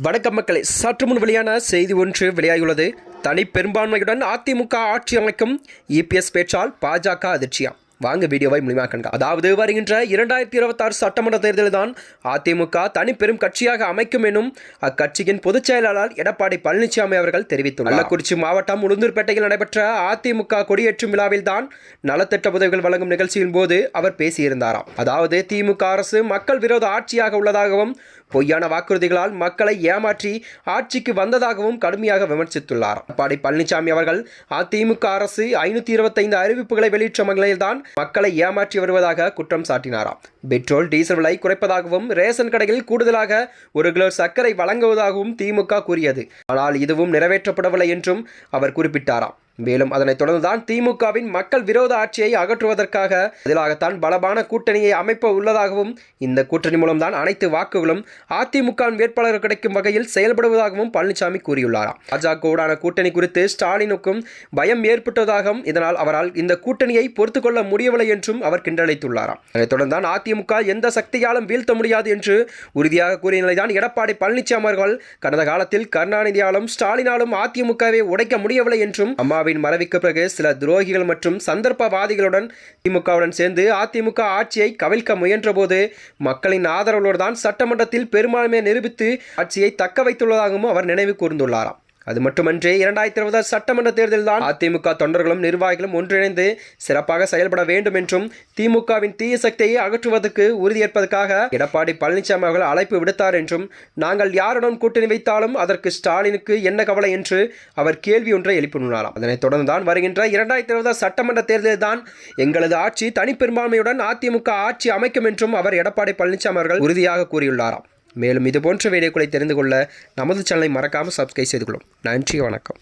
வணக்கம் மக்களே, சற்று முன் வெளியான செய்தி ஒன்று வெளியாகியுள்ளது. தனி பெரும்பான்மையுடன் அதிமுக ஆட்சி அமைக்கும் இபிஎஸ் பேச்சால் பாஜக அதிர்ச்சியாம். வாங்க வீடியோவை முழுமையாக காண்க. அதாவது வருகின்ற 2026 சட்டமன்ற தேர்தலில் தான் அதிமுக தனி பெரும் கட்சியாக அமைக்கும் எனும் அக்கட்சியின் பொதுச் செயலாளர் எடப்பாடி பழனிசாமி அவர்கள் தெரிவித்துள்ளார். கள்ளக்குறிச்சி மாவட்டம் உளுந்தூர்பேட்டையில் நடைபெற்ற அதிமுக கொடியேற்றும் விழாவில் தான் நலத்திட்ட உதவிகள் வழங்கும் நிகழ்ச்சியின் போது அவர் பேசியிருந்தாராம். அதாவது திமுக அரசு மக்கள் விரோத ஆட்சியாக உள்ளதாகவும் பொய்யான வாக்குறுதிகளால் மக்களை ஏமாற்றி ஆட்சிக்கு வந்ததாகவும் கடுமையாக விமர்சித்துள்ளார். எடப்பாடி பழனிசாமி அவர்கள் அதிமுக அரசு 525 அறிவிப்புகளை வெளியிட்ட நிலையில்தான் மக்களை ஏமாற்றி வருவதாக குற்றம் சாட்டினாராம். பெட்ரோல் டீசல் விலை குறைப்பதாகவும் ரேஷன் கடையில் கூடுதலாக 1 கிலோ சர்க்கரை வழங்குவதாகவும் திமுக கூறியது. ஆனால் இதுவும் நிறைவேற்றப்படவில்லை என்றும் அவர் குறிப்பிட்டாராம். மேலும் அதனைத் தொடர்ந்துதான் திமுகவின் மக்கள் விரோத ஆட்சியை அகற்றுவதற்காக பதிலாகத்தான் பலமான கூட்டணியை அமைப்ப உள்ளதாகவும் இந்த கூட்டணி மூலம்தான் அனைத்து வாக்குகளும் அதிமுக வேட்பாளர் கிடைக்கும் வகையில் செயல்படுவதாகவும் பழனிசாமி கூறியுள்ளாராம். பாஜகவுடான கூட்டணி குறித்து ஸ்டாலினுக்கும் பயம் ஏற்பட்டதாகவும் இதனால் அவரால் இந்த கூட்டணியை பொறுத்துக் கொள்ள முடியவில்லை என்றும் அவர் கிண்டளித்துள்ளாராம். அதனைத் தொடர்ந்தான் அதிமுக எந்த சக்தியாலும் வீழ்த்த முடியாது என்று உறுதியாக கூறிய நிலைதான் எடப்பாடி பழனிசாமி அவர்கள் கடந்த காலத்தில் கருணாநிதியாலும் ஸ்டாலினாலும் அதிமுகவை உடைக்க முடியவில்லை என்றும் மறைவுக்கு பிறகு சில துரோகிகள் மற்றும் சந்தர்ப்பவாதிகளுடன் திமுகவுடன் சேர்ந்து அதிமுக ஆட்சியை கவிழ்க்க முயன்றபோது மக்களின் ஆதரவோடு தான் சட்டமன்றத்தில் பெரும்பான்மையை நிரூபித்து ஆட்சியை தக்க வைத்துள்ளதாகவும் அவர் நினைவு கூர்ந்துள்ளாராம். அது மட்டுமன்றி 2020 சட்டமன்ற தேர்தலில் தான் அதிமுக தொண்டர்களும் நிர்வாகிகளும் ஒன்றிணைந்து சிறப்பாக செயல்பட வேண்டும் என்றும் திமுகவின் தீய சக்தியை அகற்றுவதற்கு உறுதியேற்பதற்காக எடப்பாடி பழனிசாமி அவர்கள் அழைப்பு விடுத்தார் என்றும் நாங்கள் யாருடன் கூட்டணி வைத்தாலும் அதற்கு ஸ்டாலினுக்கு என்ன கவலை என்று அவர் கேள்வி ஒன்றை எழுப்பியுள்ளாராம். அதனைத் தொடர்ந்து தான் வருகின்ற 2020 சட்டமன்ற தேர்தலில் தான் எங்களது ஆட்சி தனிப்பெரும்பான்மையுடன் அதிமுக ஆட்சி அமைக்கும் என்றும் அவர் எடப்பாடி பழனிசாமி அவர்கள் உறுதியாக கூறியுள்ளாராம். மேலும் இதுபோன்ற வீடியோக்களை தெரிந்து கொள்ள நமது சேனலை மறக்காமல் சப்ஸ்கிரைப் செய்து கொள்ளும். நன்றி, வணக்கம்.